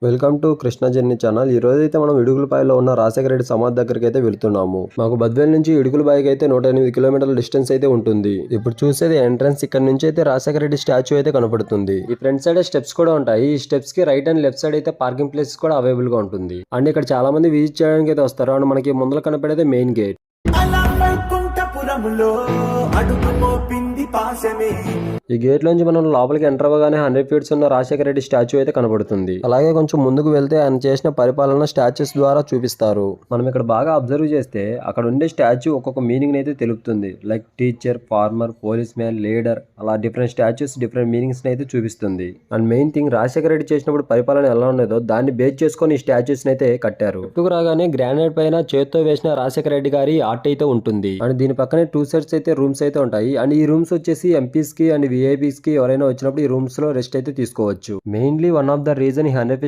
Welcome to Krishna journey channel. ఈ రోజు అయితే మనం ఇడుగులపాయలో ఉన్న రాజశేఖర రెడ్డి సమాధి దగ్గరికి అయితే వెళ్తున్నాము. మాకు బద్వేల్ నుంచి ఇడుగులపాయకి అయితే 108 కిలోమీటర్ల డిస్టెన్స్ అయితే ఉంటుంది. ఇప్పుడు చూసేది ఎంట్రన్స్. ఇక్కడ నుంచి అయితే రాజశేఖర రెడ్డి స్టాచ్యూ అయితే కనపడుతుంది. ఈ ఫ్రంట్ సైడ్ స్టెప్స్ కూడా ఉంటాయి. ఈ స్టెప్స్ కి రైట్ అండ్ లెఫ్ట్ సైడ్ అయితే పార్కింగ్ ప్లేసెస్ కూడా అవైలబుల్ గా ఉంటుంది. అండ్ ఇక్కడ చాలా మంది విజిట్ చేయడానికి అయితే వస్తారు. అండ్ మనకి ముందర కనపడేది మెయిన్ గేట్. ఈ గేట్ లోంచి మనం లోపలికి ఎంటర్ అవ్వగానే 100 ఫీట్స్ ఉన్న రాజశేఖర రెడ్డి స్టాచ్యూ అయితే కనబడుతుంది. అలాగే కొంచెం ముందుకు వెళ్తే ఆయన చేసిన పరిపాలన స్టాచ్యూస్ ద్వారా చూపిస్తారు. మనం ఇక్కడ బాగా అబ్జర్వ్ చేస్తే అక్కడ ఉండే స్టాచ్యూ ఒక్కొక్క మీనింగ్ అయితే తెలుపుతుంది. Like teacher, farmer, police man, leader, అలా డిఫరెంట్ స్టాచ్యూస్ డిఫరెంట్ మీనింగ్స్ అయితే చూపిస్తుంది. And main thing Rajasekhara Reddy చేసినప్పుడు పరిపాలన ఎలా ఉండేదో దాన్ని బేస్ చేసుకొని ఈ స్టాచ్యూస్ అయితే కట్టారు. చుట్టూ రాగానే గ్రానైట్ పైన చేత్తో వేసిన రాజశేఖర రెడ్డి గారి ఆర్ట్ అయితే ఉంటుంది. అండ్ దీని పక్కనే 2 సైడ్స్ అయితే రూమ్స్ అయితే ఉంటాయి. అండ్ ఈ రూమ్స్ వచ్చేసి ఎంపీస్ కి అండ్ విఐపీస్ కి ఎవరైనా వచ్చినప్పుడు ఈ రూమ్స్ లో రెస్ట్ అయితే తీసుకోవచ్చు. Mainly one of the reason ఈ 100 ఫీట్